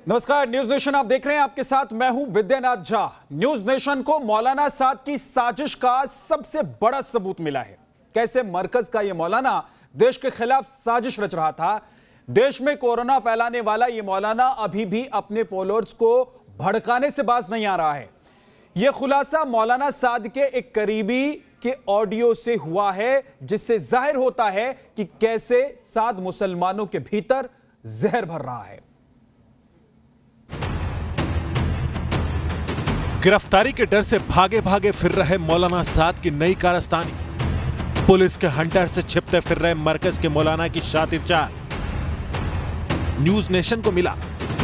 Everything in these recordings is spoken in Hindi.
नमस्कार, न्यूज नेशन आप देख रहे हैं। आपके साथ मैं हूं विद्यानाथ झा। न्यूज नेशन को मौलाना साद की साजिश का सबसे बड़ा सबूत मिला है। कैसे मरकज का यह मौलाना देश के खिलाफ साजिश रच रहा था। देश में कोरोना फैलाने वाला यह मौलाना अभी भी अपने फॉलोअर्स को भड़काने से बाज नहीं आ रहा है। यह खुलासा मौलाना साद के एक करीबी के ऑडियो से हुआ है, जिससे जाहिर होता है कि कैसे साद मुसलमानों के भीतर जहर भर रहा है। गिरफ्तारी के डर से भागे भागे फिर रहे मौलाना साद की नई कारस्तानी। पुलिस के हंटर से छिपते फिर रहे मरकज के मौलाना की शातिर चाल। न्यूज नेशन को मिला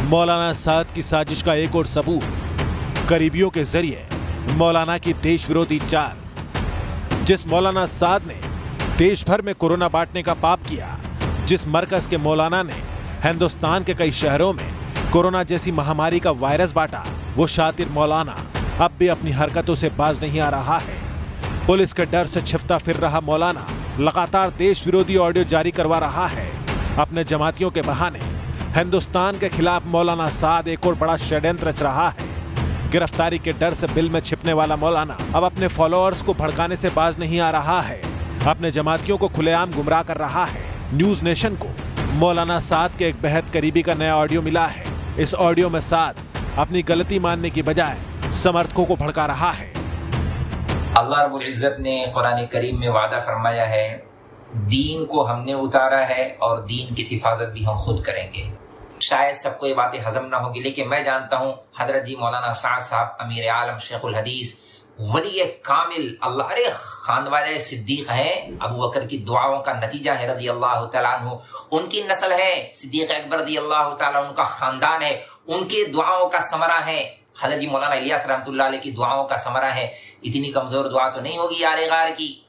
मौलाना साद की साजिश का एक और सबूत। करीबियों के जरिए मौलाना की देश विरोधी चाल। जिस मौलाना साद ने देश भर में कोरोना बांटने का पाप किया, जिस मरकज के मौलाना ने हिंदुस्तान के कई शहरों में कोरोना जैसी महामारी का वायरस बांटा, वो शातिर मौलाना अब भी अपनी हरकतों से बाज नहीं आ रहा है। पुलिस के डर से छिपता फिर रहा मौलाना लगातार देश विरोधी ऑडियो जारी करवा रहा है। अपने जमातियों के बहाने हिंदुस्तान के खिलाफ मौलाना साद एक और बड़ा षड्यंत्र रच रहा है। गिरफ्तारी के डर से बिल में छिपने वाला मौलाना अब अपने फॉलोअर्स को भड़काने से बाज नहीं आ रहा है। अपने जमातियों को खुलेआम गुमराह कर रहा है। न्यूज नेशन को मौलाना साद के एक बेहद करीबी का नया ऑडियो मिला है। इस ऑडियो में साद अपनी गलती मानने की बजाय समर्थकों को भड़का रहा है। अल्लाह रब्बुल इज्जत ने कुरान करीम में वादा फरमाया है, दीन को हमने उतारा है और दीन की हिफाजत भी हम खुद करेंगे। शायद सबको ये बातें हजम ना होगी, लेकिन मैं जानता हूँ हजरत जी मौलाना साद साहब अमीर आलम शेखुल हदीस वली कामिल अल्लाह अरे खानवाले सिद्दीक हैं। अबू बकर की दुआओं का नतीजा है रजी अल्लाह तआला अन्हु। उनकी नस्ल है सिद्दीक अकबर रजी अल्लाह तआला, उनका खानदान है, उनके दुआओं का समरा है। हजरत जी मौलाना इलियास रहमतुल्लाह अलैह की दुआओं का समरा है। इतनी कमजोर दुआ तो नहीं होगी यार गार की।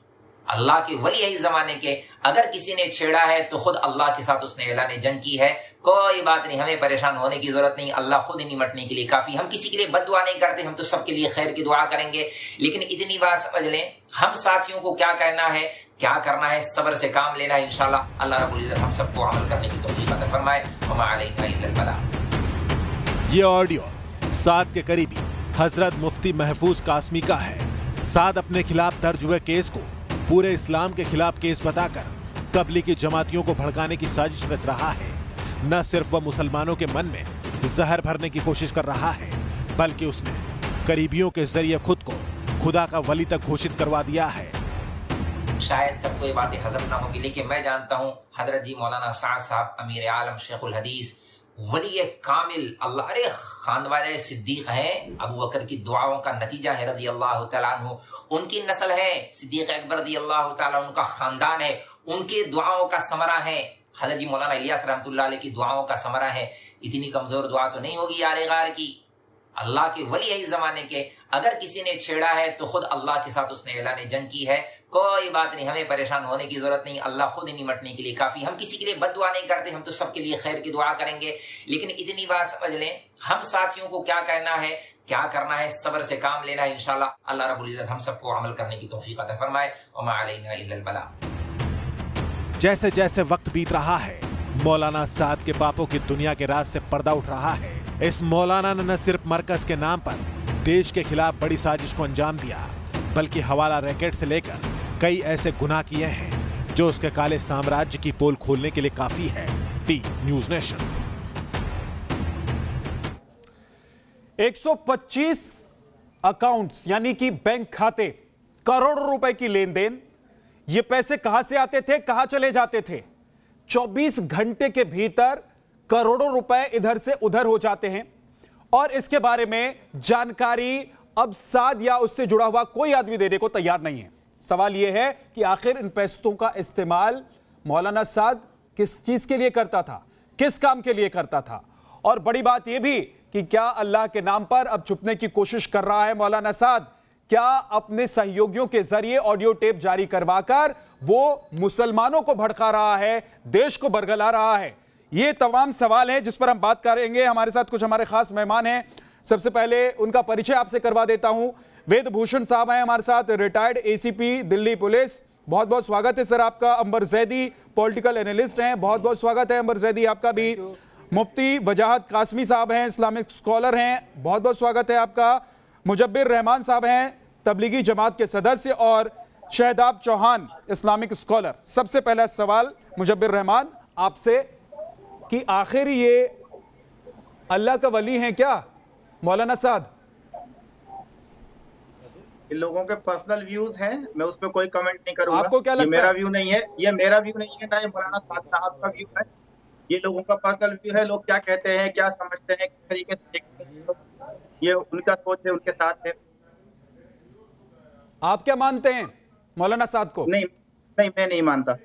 अल्लाह के वली है इस जमाने के। अगर किसी ने छेड़ा है तो खुद अल्लाह के साथ उसने ऐलान जंग की है। कोई बात नहीं, हमें परेशान होने की जरूरत नहीं। अल्लाह खुद निमटने के लिए काफी। हम किसी के लिए बद्दुआ नहीं करते, हम तो सबके लिए खैर की दुआ करेंगे। लेकिन इतनी बात समझ लें, हम साथियों को क्या कहना है, क्या करना है, सब्र से काम लेना है। इंशाल्लाह अल्लाह रब्बुल इज्जत हम सबको अमल करने की तौफीक अता फरमाए। वमा अलैना इल्लल बलाग। ये ऑडियो साद के करीबी हजरत मुफ्ती महफूज कासमी का है। साद अपने खिलाफ दर्ज हुए केस को पूरे इस्लाम के खिलाफ केस बताकर तबलीगी जमातियों को भड़काने की साजिश रच रहा है। न सिर्फ वह मुसलमानों के मन में जहर भरने की कोशिश कर रहा है, बल्कि उसने करीबियों के जरिए खुद को खुदा का वली तक घोषित करवा दिया है। शायद सबको ये बातें हजम ना होगी, लेकिन मैं जानता हूँ हजरत जी मौलाना साद साहब अमीर आलम शेखुल हदीस वली कामिल अल्लाह अरे खानवाले सिद्दीक हैं। अबू बकर की दुआओं का नतीजा है रजी अल्लाह तआला अन्हु। उनकी नस्ल है सिद्दीक अकबर रजी अल्लाह तआला, उनका खानदान है, उनके दुआओं का समरा है। हजरत जी मौलाना इलियास रहमतुल्लाह अलैह की दुआओं का समरा है। इतनी कमजोर दुआ तो नहीं होगी यार गार की। अल्लाह के वली है इस जमाने के। अगर किसी ने छेड़ा है तो खुद अल्लाह के साथ उसने ऐलान जंग की है। कोई बात नहीं, हमें परेशान होने की जरूरत नहीं। अल्लाह खुद निमटने के लिए काफी। हम किसी के लिए बद्दुआ नहीं करते, हम तो सबके लिए खैर की दुआ करेंगे। लेकिन इतनी बात समझ लें, हम साथियों को क्या कहना है, क्या करना है, सब्र से काम लेना है। इंशाल्लाह अल्लाह रब्बुल इज्जत हम सबको अमल करने की तौफीक अता फरमाए। वमा अलैना इल्लल बलाग। जैसे जैसे वक्त बीत रहा है, मौलाना साद के पापों की दुनिया के राज से पर्दा उठ रहा है। इस मौलाना ने न सिर्फ मरकज के नाम पर देश के खिलाफ बड़ी साजिश को अंजाम दिया, बल्कि हवाला रैकेट से लेकर कई ऐसे गुनाह किए हैं जो उसके काले साम्राज्य की पोल खोलने के लिए काफी है। T news nation. 125 अकाउंट्स यानी कि बैंक खाते, करोड़ों रुपए की लेन देन। ये पैसे कहां से आते थे, कहां चले जाते थे। 24 घंटे के भीतर करोड़ों रुपए इधर से उधर हो जाते हैं। और इसके बारे में जानकारी अब साद या उससे जुड़ा हुआ कोई आदमी देने को तैयार नहीं है। सवाल यह है कि आखिर इन पैसों का इस्तेमाल मौलाना साद किस चीज के लिए करता था, किस काम के लिए करता था। और बड़ी बात यह भी कि क्या अल्लाह के नाम पर अब छुपने की कोशिश कर रहा है मौलाना साद। क्या अपने सहयोगियों के जरिए ऑडियो टेप जारी करवाकर वो मुसलमानों को भड़का रहा है, देश को बरगला रहा है। ये तमाम सवाल हैं जिस पर हम बात करेंगे। हमारे साथ कुछ हमारे खास मेहमान हैं। सबसे पहले उनका परिचय आपसे करवा देता हूं। वेद भूषण साहब हैं हमारे साथ, रिटायर्ड एसीपी दिल्ली पुलिस। बहुत बहुत स्वागत है सर आपका। अंबर जैदी पॉलिटिकल एनालिस्ट हैं, बहुत बहुत स्वागत है अंबर जैदी आपका भी। मुफ्ती वजाहत कासमी साहब हैं, इस्लामिक स्कॉलर हैं, बहुत बहुत स्वागत है आपका। मुजब्बिर रहमान साहब हैं, तबलीगी जमात के सदस्य, और शहदाब चौहान, इस्लामिक स्कॉलर। सबसे पहला सवाल मुजब्बिर रहमान आपसे कि आखिर ये अल्लाह का वली हैं क्या मौलाना साद? इन लोगों के पर्सनल व्यूज हैं, मैं उस पर कोई कमेंट नहीं करूंगा। आपको क्या लगता ये मेरा है? व्यू नहीं है, ये मेरा व्यू नहीं है, ना ये मौलाना साद साहब का व्यू है। ये लोगों का पर्सनल व्यू है, लोग क्या कहते हैं, क्या समझते हैं, किस तरीके से देखते हैं, ये उनका सोच है, उनके साथ है। आप क्या मानते हैं मौलाना साद को? नहीं नहीं, मैं नहीं मानता।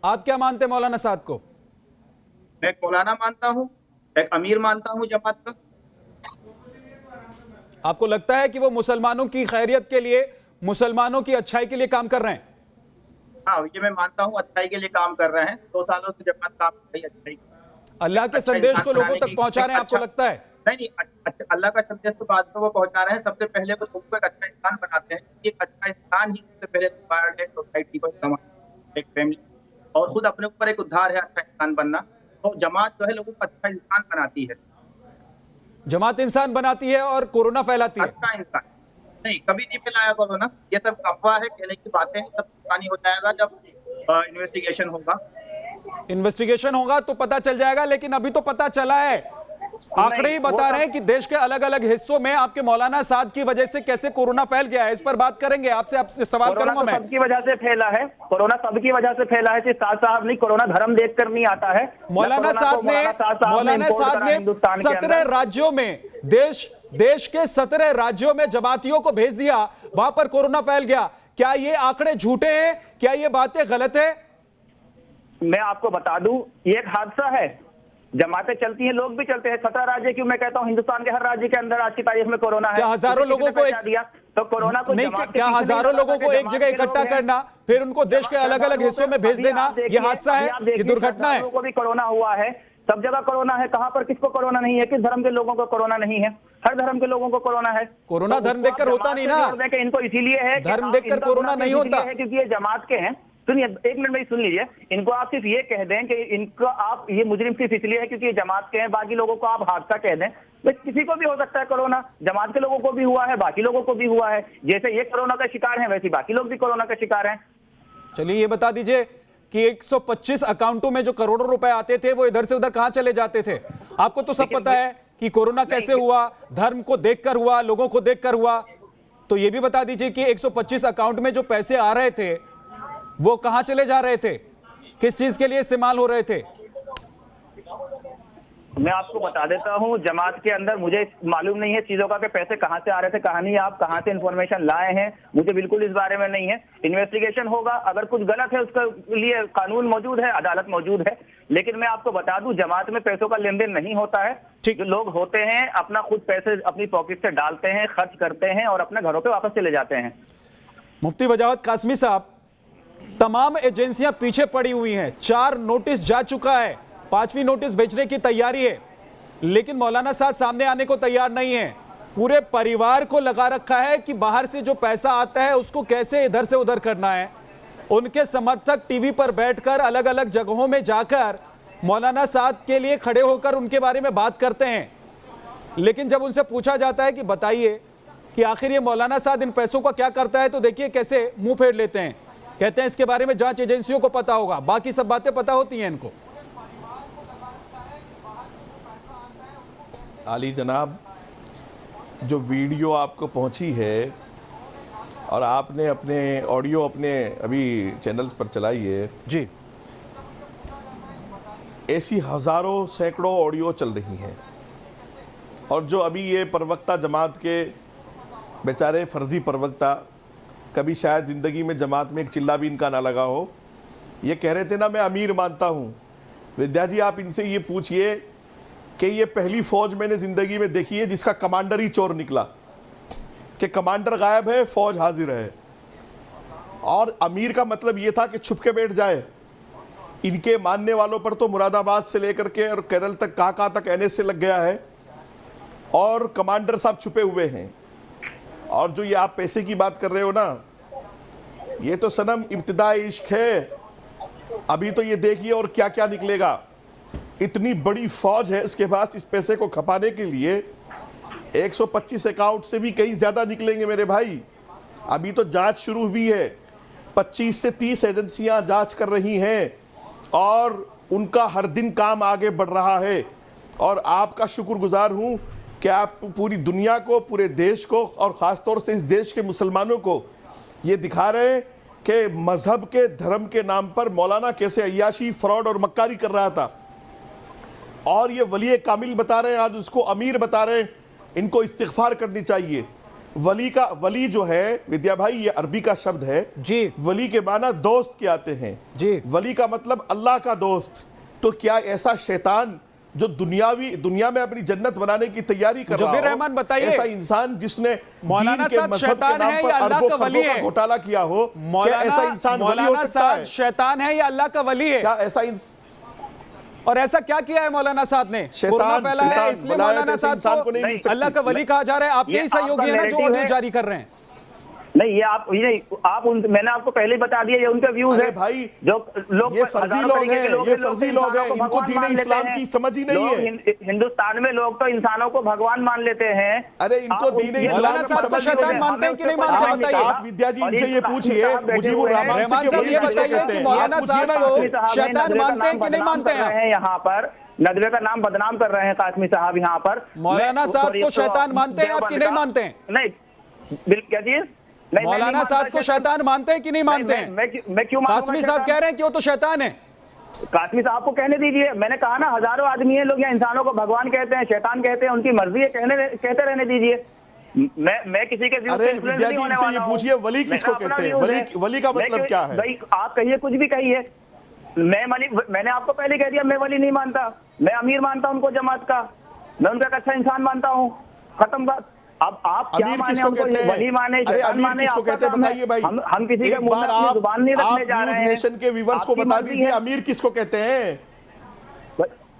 आप क्या मानते हैं मौलाना साद को? मैं एक मौलाना मानता हूँ, एक अमीर मानता हूँ जमात का। आपको लगता है कि वो मुसलमानों की खैरियत के लिए, मुसलमानों की अच्छाई के लिए काम कर रहे हैं? हाँ, ये मैं मानता हूँ, अच्छाई के लिए काम कर रहे हैं। 2 सालों से जमात काम कर रही है अच्छाई। अल्लाह के अच्छा संदेश इंसान को लोगों बनाने तक की पहुंचा रहे हैं, आपको अच्छा- लगता है? नहीं, अल्लाह का संदेश तो बाद में वो पहुंचा रहे हैं। सबसे पहले वो लोगों को एक अच्छा इंसान बनाते हैं। एक अच्छा इंसान ही सबसे पहले रिक्वायर्ड है सोसाइटी को, समाज, एक फैमिली, और खुद अपने ऊपर एक उद्धार है अच्छा इंसान बनना। तो जमात जो है लोगों को अच्छा इंसान बनाती है, जमात इंसान बनाती है और कोरोना फैलाती है। अच्छा इंसान नहीं, कभी नहीं फैलाया कोरोना। ये सब अफवाह है, कहने की बातें हैं। सब पानी हो जाएगा जब इन्वेस्टिगेशन होगा। इन्वेस्टिगेशन होगा तो पता चल जाएगा, लेकिन अभी तो पता चला है। आंकड़े ही बता रहे हैं कि देश के अलग अलग हिस्सों में आपके मौलाना साद की वजह से कैसे कोरोना फैल गया है। इस पर बात करेंगे, आपसे सवाल कोरोना करूंगा तो मैं। सबकी वजह से फैला है, कोरोना सबकी वजह से फैला है। सिर्फ साद साहब नहीं, कोरोना धर्म देखकर नहीं आता है। मौलाना साद ने हिंदुस्तान के 17 अंदर राज्यों में, देश के 17 राज्यों में जमातियों को भेज दिया, वहां पर कोरोना फैल गया। क्या ये आंकड़े झूठे हैं? क्या ये बातें गलत है? मैं आपको बता दूं, ये एक हादसा है। जमातें चलती हैं, लोग भी चलते हैं। 17 राज्य क्यों, मैं कहता हूं हिंदुस्तान के हर राज्य के अंदर आज की तारीख में कोरोना है। क्या हजारों किसी ने लोगों को पहचान दिया तो कोरोना को नहीं, जमात के क्या पीछे हजारों नहीं लोगों लगा को कि एक जमात जगह के लोग इकट्ठा हैं। करना, फिर उनको देश के अलग अलग हिस्सों में भेज देना, ये हादसा है, ये दुर्घटना है। लोगों को भी कोरोना हुआ है, सब जगह कोरोना है। कहां पर किसको कोरोना नहीं है? किस धर्म के लोगों को कोरोना नहीं है? हर धर्म के लोगों को कोरोना है। कोरोना तो धर्म उसको देखकर आप होता जमात नहीं से ना। जोड़ दें कि इनको इसीलिए है कि धर्म आप देखकर इनका कोरोना गुनाह नहीं इसलिए होता। है क्योंकि ये जमात के हैं। सुनिए, एक मिनट में सुन लीजिए। इनको आप सिर्फ ये कह दें कि इनको आप ये मुजरिम सिर्फ इसलिए है क्योंकि ये जमात के हैं, बाकी लोगों को आप हादसा कह दें। बस किसी को भी हो सकता है कोरोना, जमात के लोगों को भी हुआ है, बाकी लोगों को भी हुआ है। जैसे ये कोरोना का शिकार है, वैसे बाकी लोग भी कोरोना का शिकार हैं। चलिए ये बता दीजिए कि 125 अकाउंटों में जो करोड़ों रुपए आते थे वो इधर से उधर कहां चले जाते थे? आपको तो सब पता है कि कोरोना कैसे हुआ, धर्म को देखकर हुआ, लोगों को देखकर हुआ। तो ये भी बता दीजिए कि 125 अकाउंट में जो पैसे आ रहे थे वो कहां चले जा रहे थे, किस चीज के लिए इस्तेमाल हो रहे थे? मैं आपको बता देता हूं, जमात के अंदर मुझे मालूम नहीं है चीजों का कि पैसे कहां से आ रहे थे, कहानी आप कहां से इंफॉर्मेशन लाए हैं, मुझे बिल्कुल इस बारे में नहीं है। इन्वेस्टिगेशन होगा, अगर कुछ गलत है उसके लिए कानून मौजूद है, अदालत मौजूद है। लेकिन मैं आपको बता दूं, जमात में पैसों का लेन देन नहीं होता है। जो लोग होते हैं अपना खुद पैसे अपनी पॉकेट से डालते हैं, खर्च करते हैं और अपने घरों पे वापस चले जाते हैं। मुफ्ती वजाहत कासमी साहब, तमाम एजेंसियां पीछे पड़ी हुई हैं, 4 नोटिस जा चुका है, 5वीं नोटिस भेजने की तैयारी है, लेकिन मौलाना साहब सामने आने को तैयार नहीं है। पूरे परिवार को लगा रखा है कि बाहर से जो पैसा आता है उसको कैसे इधर से उधर करना है। उनके समर्थक टीवी पर बैठकर अलग अलग जगहों में जाकर मौलाना साहब के लिए खड़े होकर उनके बारे में बात करते हैं, लेकिन जब उनसे पूछा जाता है कि बताइए कि आखिर ये मौलाना साहब इन पैसों का क्या करता है, तो देखिए कैसे मुंह फेर लेते हैं। कहते हैं इसके बारे में जांच एजेंसियों को पता होगा, बाकी सब बातें पता होती हैं इनको। आली जनाब, जो वीडियो आपको पहुंची है और आपने अपने ऑडियो अपने अभी चैनल्स पर चलाई है जी, ऐसी हज़ारों सैकड़ों ऑडियो चल रही हैं। और जो अभी ये प्रवक्ता जमात के बेचारे फर्जी प्रवक्ता, कभी शायद ज़िंदगी में जमात में एक चिल्ला भी इनका ना लगा हो, ये कह रहे थे ना मैं अमीर मानता हूँ। विद्या जी, आप इनसे ये पूछिए कि ये पहली फ़ौज मैंने ज़िंदगी में देखी है जिसका कमांडर ही चोर निकला, कि कमांडर गायब है, फ़ौज हाजिर है। और अमीर का मतलब ये था कि छुप के बैठ जाए। इनके मानने वालों पर तो मुरादाबाद से लेकर के और केरल तक कहाँ तक NSA लग गया है, और कमांडर साहब छुपे हुए हैं। और जो ये आप पैसे की बात कर रहे हो ना, ये तो सनम इब्तिदा इश्क है। अभी तो ये देखिए और क्या क्या निकलेगा। इतनी बड़ी फौज है इसके पास, इस पैसे को खपाने के लिए 125 अकाउंट से भी कहीं ज्यादा निकलेंगे मेरे भाई। अभी तो जांच शुरू हुई है, 25 से 30 एजेंसियां जांच कर रही हैं और उनका हर दिन काम आगे बढ़ रहा है। और आपका शुक्रगुजार हूं कि आप पूरी दुनिया को, पूरे देश को और ख़ासतौर से इस देश के मुसलमानों को ये दिखा रहे हैं कि मजहब के, धर्म के नाम पर मौलाना कैसे अय्याशी, फ्रॉड और मक्कारी कर रहा था। और ये वली कामिल बता रहे हैं, आज उसको अमीर बता रहे हैं। इनको इस्तिग़फ़ार करनी चाहिए। वली जो है विद्या भाई, ये अरबी का शब्द है जी। वली के माना दोस्त के आते हैं जी। वली का मतलब अल्लाह का दोस्त। तो क्या ऐसा शैतान जो दुनिया में अपनी जन्नत बनाने की तैयारी कर रहा जुबीर हो, रहमान बताइए, ऐसा इंसान जिसने मौलाना दीन के साहब मजहब के शैतान नाम है पर या अल्लाह अरबों का वली खरबों है? का घोटाला किया हो, क्या ऐसा इंसान वली हो मौलाना सकता साहब है? शैतान है या अल्लाह का वली है? क्या ऐसा और ऐसा क्या किया है मौलाना साहब ने? कोरोना फैला है इसलिए मौलाना साहब को अल्लाह का वली कहा जा रहा है। आपके ही सहयोगी है ना जो ऑडियो जारी कर रहे हैं। नहीं, ये आप मैंने आपको पहले ही बता दिया, ये उनके व्यूज है भाई। जो लोग, ये फर्जी लोग हैं, ये फर्जी लोग हैं, इनको दीन इस्लाम की समझ ही नहीं है। हिंदुस्तान में लोग तो इंसानों को भगवान मान लेते हैं। अरे इनको दीन इस्लाम की समझ शैतान मानते हैं कि नहीं मानते? बताइए। आप विद्या जी इनसे ये पूछिए, मुजीबुर रहमान रहमान से साहब ये बताइए कि मौलाना साहब को शैतान मानते हैं कि नहीं मानते हैं? यहाँ पर नदवे का नाम बदनाम कर रहे हैं कासमी साहब यहाँ पर। मौलाना साहब को शैतान मानते हैं आप कि नहीं मानते हैं? नहीं, क्या चीज? मौलाना साहब को शैतान मानते हैं कि नहीं मानते हैं? मैं क्यों? कासमी साहब कह रहे हैं कि वो तो शैतान है। कासमी साहब को कहने दीजिए। मैंने कहा ना, हजारों आदमी है लोग या इंसानों को भगवान कहते हैं, शैतान कहते हैं, उनकी मर्जी है, कहते रहने दीजिए। मैं किसी के अरे विद्या जी इनसे ये पूछिए वली किसको कहते हैं? वली का मतलब क्या है? भाई आप कहिए, कुछ भी कहिए। मैंने आपको पहले कह दिया, मैं वली नहीं मानता, मैं अमीर मानता हूं उनको जमात का, मैं उनका एक अच्छा इंसान मानता हूं, खत्म बात। अब आप क्या माने, हमको वली माने, शैतान माने, किसको कहते हैं बताइए भाई। हम किसी के मुंह में जुबान नहीं रखने जा रहे हैं। नेशन के व्यूअर्स को बता दीजिए अमीर किसको कहते हैं?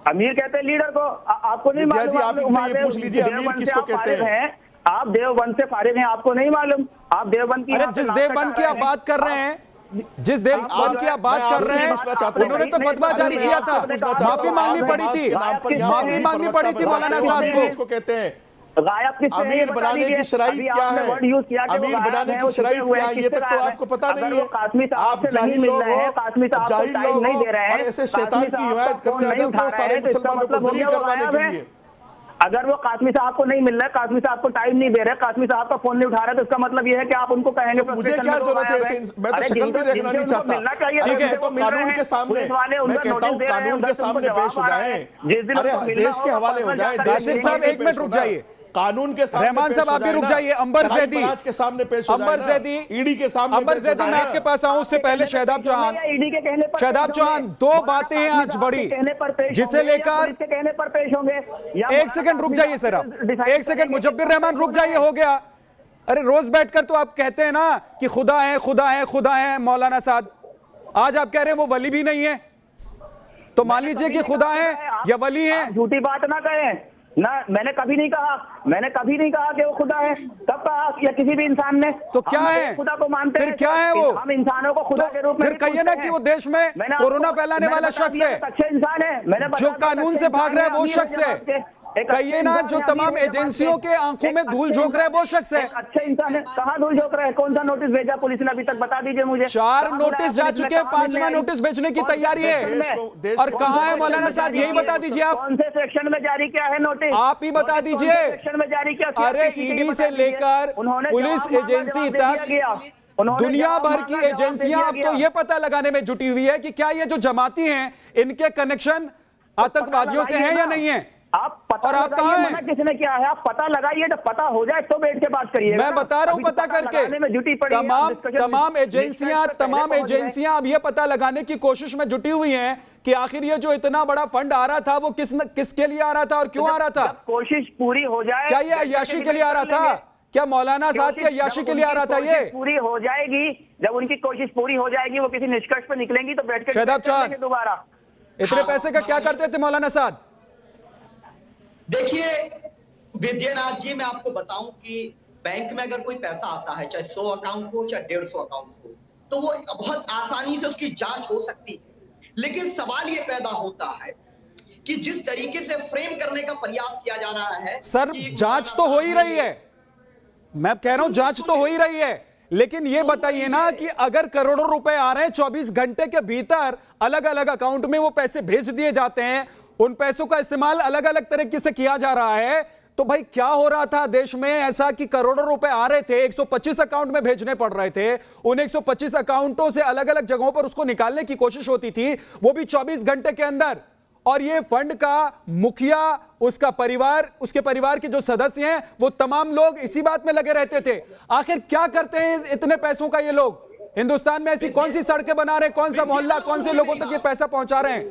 अमीर कहते हैं लीडर को। आपको नहीं मालूम? आप इनसे ये पूछ लीजिए अमीर किसको कहते हैं? आप देवबंद से फारिग हैं, आपको नहीं मालूम? आप देवबंद की, अरे जिस देवबंद की आप बात कर रहे हैं, जिस देवबंद की आप बात कर रहे हैं, उन्होंने तो फतवा जारी किया था, माफी मांगनी पड़ी थी, माफी मांगनी पड़ी थी मौलाना साहब को। इसको कहते हैं गायब अमीर बनाने की शराइत क्या है? अमीर बनाने की शराइत क्या है? ये तक तो आपको पता नहीं है। आप जाहिल लोग हो, जाहिल लोग हो और ऐसे शैतान की हिमायत करने लगे तो सारे मुसलमानों को जलील करवाने के लिए। अगर वो कासमी साहब को नहीं मिल रहा है, कासमी साहब को टाइम नहीं दे रहे, कासमी साहब का फोन नहीं उठा रहे, तो इसका मतलब ये है कि आप उनको कहेंगे तो मुझे क्या जरूरत है? मैं तो शक्ल भी देखना नहीं चाहता। ठीक है, तो कानून के सामने मैं कहता हूँ कानून के सामने पेश हो जाए, अरे देश के हवाले हो जाए। कासिम साहब एक मिनट रुक जाइए, कानून के सामने रहमान साहब आप भी रुक जाइए। अंबर ज़ैदी के सामने पेश हो जाए, अंबर ज़ैदी ईडी के सामने। अंबर ज़ैदी मैं आपके पास आऊं उससे पहले शहदाब चौहान, शहदाब चौहान दो बातें हैं आज बड़ी जिसे लेकर कहने पर पेश होंगे। एक सेकंड रुक जाइए सर, आप एक सेकंड, मुजब्बिर रहमान रुक जाइए, हो गया। अरे रोज बैठकर तो आप कहते हैं ना कि खुदा है खुदा है खुदा है मौलाना साहब, आज आप कह रहे हैं वो वली भी नहीं है, तो मान लीजिए कि खुदा है या वली है। झूठी बात ना कहें ना, मैंने कभी नहीं कहा कि वो खुदा है। कब कहा? या किसी भी इंसान ने? तो क्या है? खुदा को मानते फिर हैं, क्या है वो? हम इंसानों को खुदा के रूप में फिर कहिए ना कि वो देश में कोरोना फैलाने वाला शख्स है, अच्छे इंसान है, जो कानून से भाग रहा है वो शख्स है। कहिए ना जो तमाम एजेंसियों के आंखों में धूल झोंक रहा है वो शख्स है। अच्छे इंसान है, कहाँ धूल झोंक रहा है? कौन सा नोटिस भेजा पुलिस ने अभी तक? बता दीजिए मुझे। 4 नोटिस जा चुके हैं, 5वां नोटिस भेजने की तैयारी है। और कहाँ है मौलाना साहब, यही बता दीजिए आप। कौन से सेक्शन में जारी किया है नोटिस? आप ही बता दीजिए। सेक्शन में जारी किया? अरे ईडी से लेकर पुलिस एजेंसी तक दुनिया भर की एजेंसियां अब तो ये पता लगाने में जुटी हुई है कि क्या ये जो जमाती हैं इनके कनेक्शन आतंकवादियों से हैं या नहीं है। आप पता, और आप कहाँ हैं? किसने किया है? आप पता लगाइए, जब पता हो जाए तो बैठ के बात करिए। मैं बता रहा हूं पता करके। तमाम एजेंसियां अब ये पता लगाने की कोशिश में जुटी हुई हैं कि आखिर ये जो इतना बड़ा फंड आ रहा था वो किसके लिए आ रहा था और क्यों आ रहा था। कोशिश पूरी हो जाए। क्या ये अय्याशी के लिए आ रहा था? क्या मौलाना साहब की अय्याशी के लिए आ रहा था? ये पूरी हो जाएगी, जब उनकी कोशिश पूरी हो जाएगी, वो किसी निष्कर्ष पर निकलेंगी तो बैठ के शहदाब चौहान दोबारा। इतने पैसे का क्या करते थे मौलाना साहब? देखिए विद्यानाथ जी, मैं आपको बताऊं कि बैंक में अगर कोई पैसा आता है, चाहे 100 अकाउंट हो चाहे 150 अकाउंट हो, तो वो बहुत आसानी से उसकी जांच हो सकती है। लेकिन सवाल ये पैदा होता है कि जिस तरीके से फ्रेम करने का प्रयास किया जा रहा है सर, कि जांच तो हो ही रही है, मैं कह रहा हूं जांच तो हो ही रही है, लेकिन ये बताइए ना कि अगर करोड़ों रुपए आ रहे हैं 24 घंटे के भीतर अलग अलग अकाउंट में वो पैसे भेज दिए जाते हैं, उन पैसों का इस्तेमाल अलग अलग तरीके से किया जा रहा है, तो भाई क्या हो रहा था देश में ऐसा कि करोड़ों रुपए आ रहे थे, 125 अकाउंट में भेजने पड़ रहे थे, उन 125 अकाउंटों से अलग अलग जगहों पर उसको निकालने की कोशिश होती थी, वो भी 24 घंटे के अंदर, और ये फंड का मुखिया, उसका परिवार, उसके परिवार के जो सदस्य हैं, वो तमाम लोग इसी बात में लगे रहते थे। आखिर क्या करते हैं इतने पैसों का ये लोग? हिंदुस्तान में ऐसी कौन सी सड़कें बना रहे हैं, कौन सा मोहल्ला, कौन से लोगों तक ये पैसा पहुंचा रहे हैं?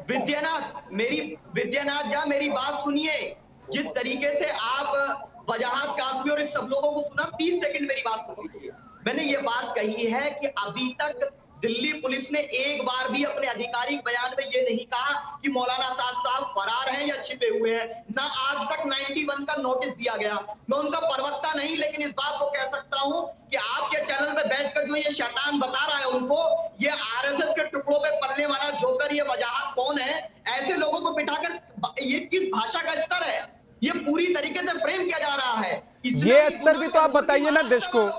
विद्यानाथ जा, मेरी बात सुनिए। जिस तरीके से आप वजाहत कासमी और इस सब लोगों को सुना, 30 सेकंड मेरी बात सुन लीजिए। मैंने ये बात कही है कि अभी तक दिल्ली पुलिस ने एक बार भी अपने आधिकारिक बयान में ये नहीं कहा कि मौलाना आजाद साहब फरार हैं या छिपे हुए हैं। ना आज तक 91 का नोटिस दिया गया। मैं उनका प्रवक्ता नहीं, लेकिन इस बात को कह सकता हूं कि आपके चैनल पे बैठकर जो ये शैतान बता रहा है उनको, ये आरएसएस के टुकड़ों पे पलने वाला जोकर, ये वजाहत कौन है? ऐसे लोगों को बिठाकर ये किस भाषा का स्तर है? ये पूरी तरीके से फ्रेम किया जा रहा है। ये स्तर भी तो आप बताइए ना देश को,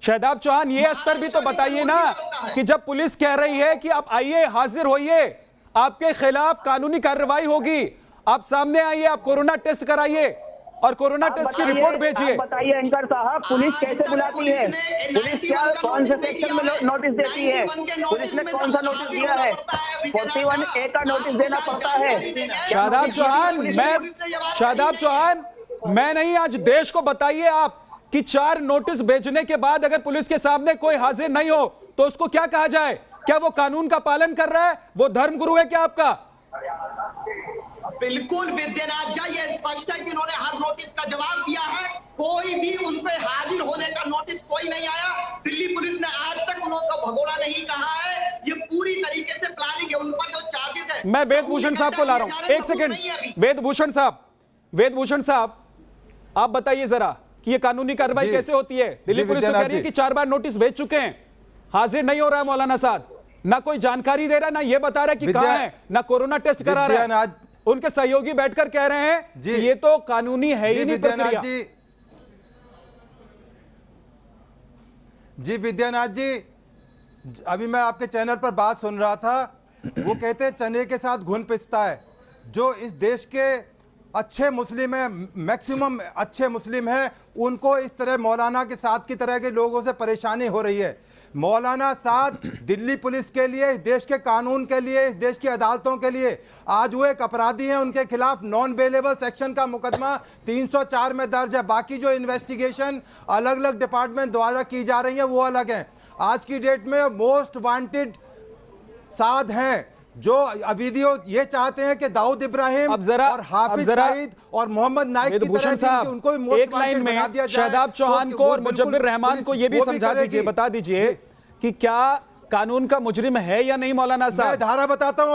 शादाब चौहान, ये स्तर भी तो बताइए ना कि जब पुलिस कह रही है कि आप आइए, हाजिर होइए, आपके खिलाफ कानूनी कार्रवाई होगी, आप सामने आइए, आप कोरोना टेस्ट कराइए और कोरोना टेस्ट की रिपोर्ट भेजिए। बताइए एंकर साहब, पुलिस कैसे बुलाती है? पुलिस क्या कौन से सेक्शन में नोटिस देती है? पुलिस ने कौन सा नोटिस दिया है? 41A का नोटिस देना पड़ता है। शादाब चौहान, मैं नहीं, आज देश को बताइए आप कि 4 नोटिस भेजने के बाद अगर पुलिस के सामने कोई हाजिर नहीं हो तो उसको क्या कहा जाए? क्या वो कानून का पालन कर रहा है? वो धर्मगुरु है क्या आपका? बिल्कुल विद्यानाथ जा, ये स्पष्ट है कि उन्होंने हर नोटिस का जवाब दिया है। कोई भी उन पे हाजिर होने का नोटिस कोई नहीं आया। दिल्ली पुलिस ने आज तक उनको भगोड़ा नहीं कहा है। ये पूरी तरीके से प्लानिंग है। उन पर जो चार्जेस है, मैं वेदभूषण साहब को ला रहा हूं, एक सेकंड। वेदभूषण साहब, आप बताइए जरा कि ये कानूनी कार्रवाई कैसे होती है? दिल्ली पुलिस तो कह रही है कि 4 बार नोटिस भेज चुके हैं, हाजिर नहीं हो रहा है मौलाना साहब, ना कोई जानकारी दे रहा है, ना ये बता रहा है कि कहां है, ना कोरोना टेस्ट करा रहा है। उनके सहयोगी बैठकर कह रहे हैं कि ये तो कानूनी है ही नहीं प्रक्रिया। जी विद्यानाथ जी, अभी मैं आपके चैनल पर बात सुन रहा था, वो कहते हैं चने के साथ घुन पिसता है। जो इस देश के अच्छे मुस्लिम है, मैक्सिमम अच्छे मुस्लिम हैं, उनको इस तरह मौलाना के साथ की तरह के लोगों से परेशानी हो रही है। मौलाना साद दिल्ली पुलिस के लिए, इस देश के कानून के लिए, इस देश की अदालतों के लिए आज वो एक अपराधी हैं। उनके खिलाफ नॉन बेलेबल सेक्शन का मुकदमा 304 में दर्ज है। बाकी जो इन्वेस्टिगेशन अलग अलग डिपार्टमेंट द्वारा की जा रही है वो अलग है। आज की डेट में मोस्ट वांटेड साद हैं जो वीडियो ये चाहते हैं कि दाऊद इब्राहिम और हाफिज सईद और मोहम्मद नाइक की तरह उनको भी एक लाइन में शादाब चौहान को और मुजब्बिर रहमान को ये भी समझा दीजिए, बता दीजिए कि क्या कानून का मुजरिम है या नहीं मौलाना साहब? मैं धारा बताता हूं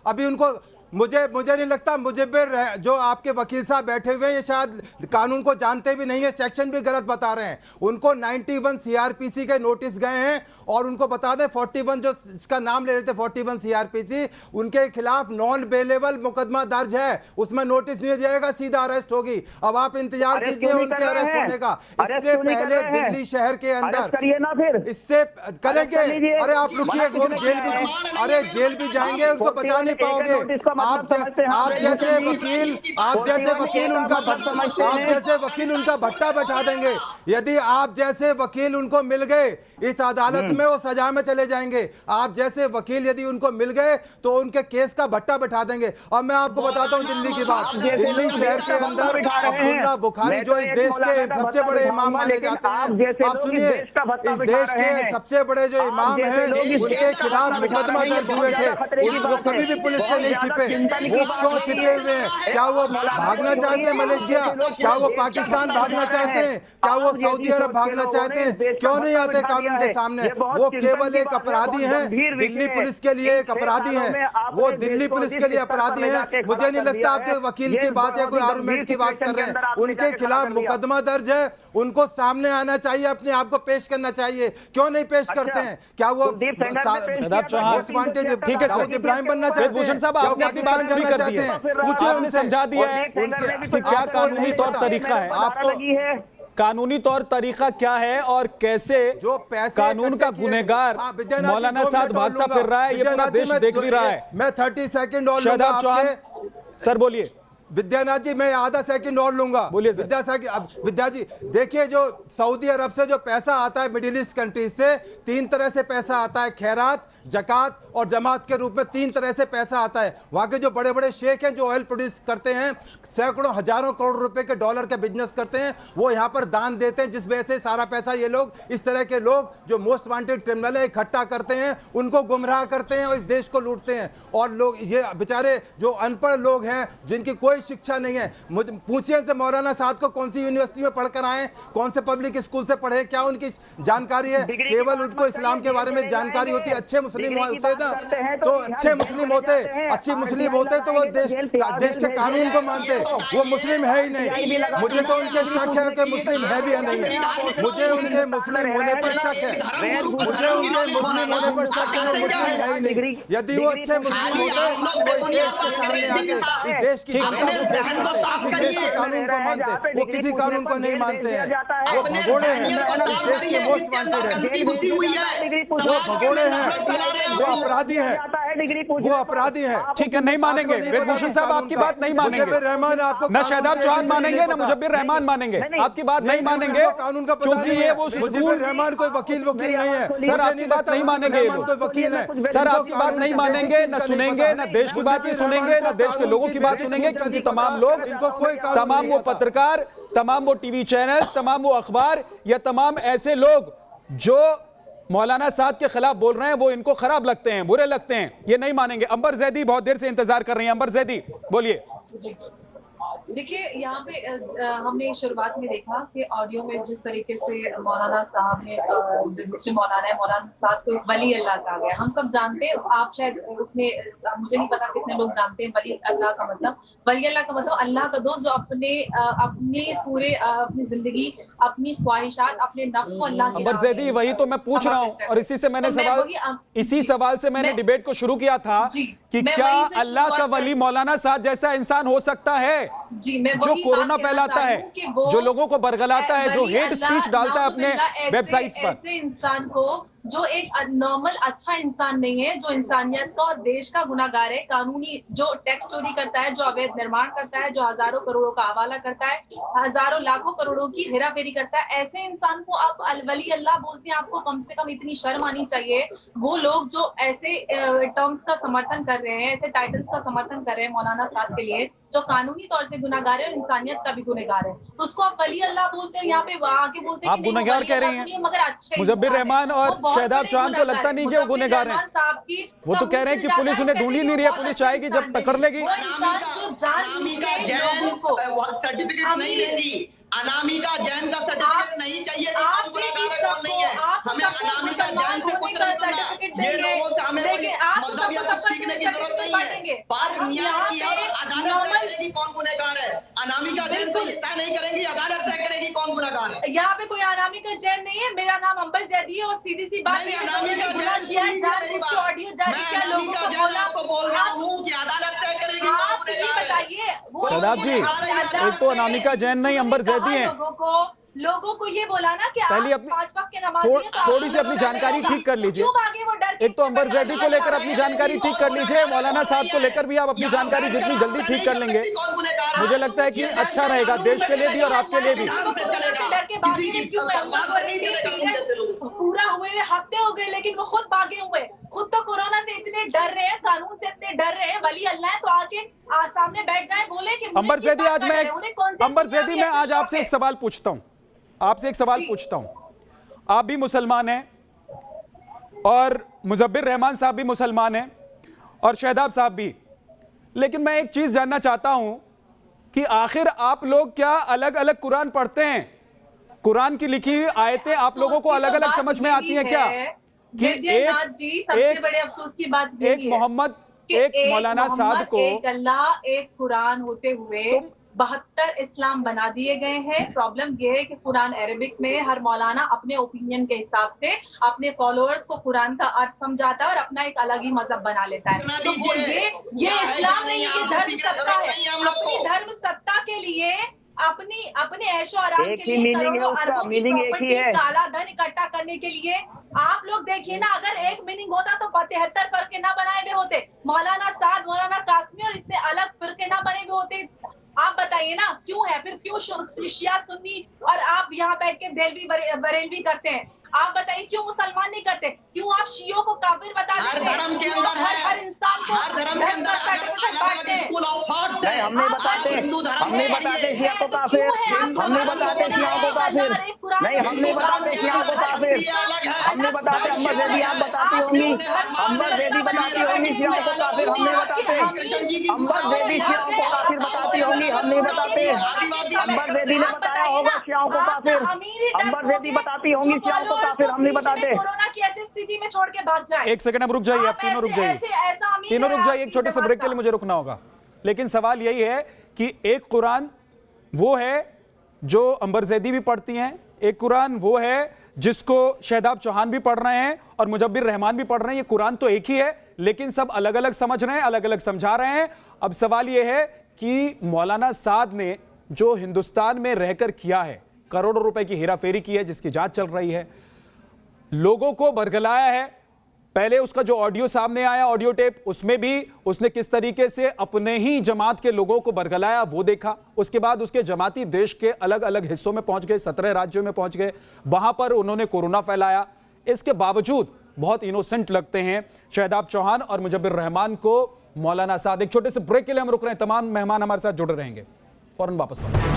अभी उनको मुझे नहीं लगता मुजब्बिर जो आपके वकील साहब बैठे हुए हैं ये शायद कानून को जानते भी नहीं है, सेक्शन भी गलत बता रहे हैं। उनको 91 सीआरपीसी के नोटिस गए हैं और उनको बता दें 41 जो इसका नाम ले रहे थे 41 सीआरपीसी, उनके खिलाफ नॉन बेलेबल मुकदमा दर्ज है, उसमें नोटिस नहीं दिया, सीधा अरेस्ट होगी। अब आप इंतजार कीजिए उनके अरेस्ट होने का। इससे पहले दिल्ली शहर के अंदर इससे करेंगे। अरे आप रुकिए, जेल भी जाएंगे, उनको बचा नहीं पाओगे। आप जैसे वकील उनका भट्टा बैठा देंगे। यदि आप जैसे वकील उनको मिल गए इस अदालत में वो सजा में चले जाएंगे। आप जैसे वकील यदि उनको मिल गए तो उनके केस का भट्टा बैठा देंगे। और मैं आपको बताता हूं दिल्ली की बात, दिल्ली शहर के अंदर अब्दुल्ला बुखारी जो इस देश के सबसे बड़े इमाम माने जाते हैं, आप सुनिए, इस देश के सबसे बड़े जो इमाम हैं उनके खिलाफ मुकदमा दर्ज हुए थे, वो कभी भी पुलिस से नहीं छिपे। वो क्यों छिपे हुए हैं? क्या वो भागना चाहते हैं मलेशिया? क्या वो पाकिस्तान भागना चाहते हैं? क्या वो सऊदी अरब भागना चाहते हैं? क्यों नहीं आते कानून के सामने? बहुत वो चिंतन केवल की एक बात है, अपराधी बहुत हैं, गंभीर विषय दिल्ली है। पुलिस के लिए इन एक 6 अपराधी सालों हैं, में आपने वो देश दिल्ली को पुलिस जिस के लिए स्तर पर अपराधी ले हैं। जाके मुझे खड़ा नहीं कर लगता दिया आपके है, वकील ये की बात या बहुत कोई ही आर्गुमेंट गंभीर की बात सिचुएशन कर रहे के अंदर हैं। आपने उनके जाके खड़ा खिलाफ कर दिया। मुकदमा दर्ज है, उनको सामने आना चाहिए, अपने आप को पेश करना चाहिए। क्यों नहीं पेश करते हैं? क्या वो कुलदीप सेंगर ने पेश किया शादाब था, चौहान, मोस्ट वांटेड ठीक है सर। दाऊद इब्राहिम बनना वेद चाहते भूषण हैं? साहब, क्या आपने वो अपनी बात पाकिस्तान पूरी जाना कर दी चाहते है, हैं? पूछिए आपने उनसे। समझा दिया है कि क्या आपको कानूनी नहीं तौर पता। तरीका है, आपको लगी है कानूनी तौर तरीका क्या है और कैसे जो पैसे कानून का इकट्ठे किए- गुनहगार हाँ, विद्यानाथ जी, मौलाना 2 साद मिनट और भागता लूंगा। फिर रहा है, ये पूरा विद्यानाथ जी, देश मैं देख भी रहा है। मैं 30 सेकंड और लूंगा शादाब चौहान आपके। सर बोलिए। विद्यानाथ जी, मैं आधा सेकंड और लूंगा। बोलिए सर। विद्या जी, देखिए, जो सऊदी अरब से जो पैसा आता है मिडिल ईस्ट कंट्रीज से, 3 तरह से पैसा आता है, खैरात, जकात और जमात के रूप में 3 तरह से पैसा आता है। वहाँ के जो बड़े बड़े शेख हैं जो ऑयल प्रोड्यूस करते हैं, सैकड़ों हजारों करोड़ रुपए के डॉलर के बिजनेस करते हैं, वो यहाँ पर दान देते हैं, जिस वजह से सारा पैसा ये लोग, इस तरह के लोग जो मोस्ट वांटेड क्रिमिनल है, इकट्ठा करते हैं, उनको गुमराह करते हैं और इस देश को लूटते हैं। और लोग ये बेचारे जो अनपढ़ लोग हैं, जिनकी कोई शिक्षा नहीं है, पूछिए से मौलाना साद को कौन सी यूनिवर्सिटी में पढ़कर आए, कौन से पब्लिक स्कूल से पढ़े, क्या उनकी जानकारी है? केवल उनको इस्लाम के बारे में जानकारी होती है। अच्छे मुस्लिम होते ना, तो अच्छे मुस्लिम होते, अच्छी मुस्लिम होते तो वो देश के कानून को मानते। वो मुस्लिम है ही नहीं। मुझे तो उनके शक है कि मुस्लिम है भी या नहीं है। मुझे उनके मुस्लिम होने पर शक है। मुझे उनके मुस्लिम होने पर शक है, वो मुस्लिम है ही नहीं। यदि वो अच्छे मुस्लिम होते तो इस देश के सामने आते, इस देश की जनता को पेश करते, इस देश के कानून को मानते। वो किसी कानून को नहीं मानते हैं। वो भगोड़े हैं, इस देश के मोस्ट वांटेड है। वो भगोड़े हैं, वो अपराधी है, वो अपराधी है। ठीक है, नहीं मानेंगे। वेद भूषण साहब आपकी बात नहीं मानेंगे, रहमान आपको न शादाब चौहान मानेंगे, न मुजब्बिर रहमान मानेंगे। आपकी बात नहीं मानेंगे कानून का क्योंकि ये वो मुजब्बिर रहमान कोई वकील नहीं है। सर, आपकी बात नहीं मानेंगे ये लोग। कोई वकील है सर, आपकी बात नहीं मानेंगे, न सुनेंगे, न देश की बात भी सुनेंगे, न देश के लोगों की बात सुनेंगे, क्योंकि तमाम लोग, तमाम वो पत्रकार, तमाम वो टीवी चैनल, तमाम वो अखबार या तमाम ऐसे लोग जो मौलाना साद के खिलाफ बोल रहे हैं, वो इनको खराब लगते हैं, बुरे लगते हैं, ये नहीं मानेंगे। अंबर जैदी बहुत देर से इंतजार कर रही हैं। अंबर जैदी बोलिए। देखिए, यहाँ पे हमने शुरुआत में देखा कि ऑडियो में जिस तरीके से मौलाना साहब ने मौलाना साहब को वली अल्लाह कहा गया। हम सब जानते हैं, आप शायद उतने, मुझे नहीं पता कितने लोग जानते हैं वली अल्लाह का मतलब। वली अल्लाह का मतलब अल्लाह का दोस्त, जो अपने पूरे अपनी जिंदगी, अपनी ख्वाहिशात, अपने नफ्स को अल्लाह अंबर जैदी, वही तो मैं पूछ रहा हूँ और इसी से मैंने इसी सवाल से मैंने डिबेट को शुरू किया था कि क्या अल्लाह का वली मौलाना साद जैसा इंसान हो सकता है जो कोरोना फैलाता है, जो लोगों को बरगलाता है, जो हेट स्पीच डालता है अपने वेबसाइट्स पर? ऐसे इंसान को जो एक नॉर्मल अच्छा इंसान नहीं है, जो इंसानियत का और देश का गुनाहगार है, कानूनी जो टैक्स चोरी करता है, जो अवैध निर्माण करता है, जो हजारों करोड़ों का हवाला करता है, हजारों लाखों करोड़ों की हेराफेरी करता है, ऐसे इंसान को आप वली अल्लाह बोलते हैं। आपको कम से कम इतनी शर्म आनी चाहिए। वो लोग जो ऐसे टर्म्स का समर्थन कर रहे हैं, ऐसे टाइटल्स का समर्थन कर रहे हैं मौलाना साद के लिए, जो कानूनी तौर से गुनाहगार है और इंसानियत का भी गुनहगार है, तो उसको आप वली अल्लाह बोलते हैं। यहाँ पे आके बोलते हैं आप गुनहगार कह रही हैं, मगर अच्छे मुजब्बिर रहमान और शादाब चौहान को लगता नहीं कि वो गुनहगार हैं? वो तो कह रहे हैं कि पुलिस उन्हें ढूंढ ही नहीं रही है, पुलिस चाहेगी जब पकड़ लेगी। सर्टिफिकेट नहीं देगी, अनामिका जैन का सर्टिफिकेट नहीं चाहिए। हमें अनामिका जैन से कुछ नहीं सुनना, ये लोगों से हमें मजहब या सब सीखने की जरूरत नहीं है। बात न्याय की और अदालत तय करेगी कौन गुनहगार है। अनामिका जैन तो तय नहीं करेंगी, अदालत तय करेगी कौन गुनहगार है। यहाँ पे कोई अनामिका जैन नहीं है। मेरा नाम अंबर जैदी है और सीधी सी बात, अनामिका जैन ऑडियो जारी किया लोगों को बोल रहा हूँ कि अदालत तय करेगी। आप ये बताइए, शादाब जी, एक तो अनामिका जैन नहीं, अंबर जैदी हैं। लोगों को ये बोला ना कि पहले अपनी 5 वक्त के नमाज़ी हैं, तो थोड़ी सी अपनी जानकारी ठीक कर लीजिए। एक तो अंबर जैदी को लेकर अपनी जानकारी ठीक कर लीजिए, मौलाना साहब को लेकर भी आप अपनी जानकारी जितनी जल्दी ठीक कर लेंगे, मुझे लगता है कि अच्छा रहेगा देश के लिए भी और आपके लिए भी। पूरा हुए हफ्ते हो गए, लेकिन वो खुद भागे हुए, खुद तो कोरोना से इतने डर रहे हैं, कानून से इतने डर रहे हैं। वली अल्लाह है तो आके सामने बैठ जाए, बोले कि अंबर जैदी, आज मैं अंबर जैदी, मैं आज आपसे एक सवाल पूछता हूं, आपसे एक सवाल पूछता हूं। आप भी मुसलमान हैं और मुजब्बिर रहमान साहब भी मुसलमान हैं और शादाब साहब भी, लेकिन मैं एक चीज जानना चाहता हूं कि आखिर आप लोग क्या अलग अलग कुरान पढ़ते हैं? कुरान की लिखी हुई आयतें आप लोगों को अलग अलग समझ में आती हैं क्या? कि वैद्यनाथ जी, सबसे बड़े अफसोस की बात एक मोहम्मद, एक मौलाना साद को, एक अल्लाह, एक कुरान होते हुए 72 इस्लाम बना दिए गए हैं। प्रॉब्लम ये है कि कुरान अरेबिक में हर मौलाना अपने ओपिनियन के हिसाब से अपने फॉलोअर्स को कुरान का अर्थ समझाता है और अपना एक अलग ही मजहब बना लेता है। तो वो ये इस्लाम नहीं, ये धर्म सत्ता है। अपनी धर्म सत्ता के लिए, अपने ऐशो आराम के लिए, करोड़ों अरबों की प्रॉपर्टी, काला धन इकट्ठा करने के लिए आप लोग देखिए ना, अगर एक मीनिंग होता तो 73 फरके ना बनाए हुए होते, मौलाना साद, मौलाना कासमी और इतने अलग फिरके ना बने हुए होते। आप बताइए ना क्यों है, फिर क्यों शिया सुन्नी और आप यहाँ बैठ के देलवी बरेलवी करते हैं? आप बताइए क्यों मुसलमान नहीं करते? क्यों आप शियों को काफिर बता देते हैं? धर्म के अंदर है, हर इंसान को धर्म के अंदर सर्टिफिकेट बांटते हैं। स्कूल ऑफ थॉट्स है। हम नहीं बताते शिया को काफिर, हम नहीं बताते शियाओं को काफिर, नहीं हम नहीं बताते शियाओं को काफिर, हम नहीं बताते। अम्बर जैदी आप बताती होंगी, अम्बर जैदी बताती होंगी शियाओं को काफिर, हम नहीं बताते। अम्बर जैदी शियाओं को काफिर बताती होंगी, हम नहीं बताते। अम्बर जैदी ने बताया होगा शियाओं को काफिर, अम्बर जैदी बताती होंगी शियाओं को काफिर, हम नहीं बताते। कोरोना की ऐसी स्थिति में छोड़ के भाग जाए। एक सेकंड, अब रुक जाइए, आप तीनों रुक जाइए, तीनों रुक जाइए, एक छोटे से ब्रेक के लिए मुझे रुकना होगा। लेकिन सवाल यही है कि एक कुरान वो है जो अंबर जैदी भी पढ़ती हैं, एक कुरान वो है जिसको शहदाब चौहान भी पढ़ रहे हैं और मुजब्बिर रहमान भी पढ़ रहे हैं। ये कुरान तो एक ही है, लेकिन सब अलग अलग समझ रहे हैं, अलग अलग समझा रहे हैं। अब सवाल यह है कि मौलाना साद ने जो हिंदुस्तान में रहकर किया है, करोड़ों रुपए की हेराफेरी की है, जिसकी जांच चल रही है, लोगों को बरगलाया है। पहले उसका जो ऑडियो सामने आया, ऑडियो टेप, उसमें भी उसने किस तरीके से अपने ही जमात के लोगों को बरगलाया वो देखा। उसके बाद उसके जमाती देश के अलग अलग हिस्सों में पहुंच गए, 17 राज्यों में पहुंच गए, वहां पर उन्होंने कोरोना फैलाया। इसके बावजूद बहुत इनोसेंट लगते हैं शहदाब चौहान और मुजब्बिर रहमान को मौलाना साद। एक छोटे से ब्रेक के लिए हम रुक रहे हैं, तमाम मेहमान हमारे साथ जुड़े रहेंगे, फौरन वापस लौटेंगे।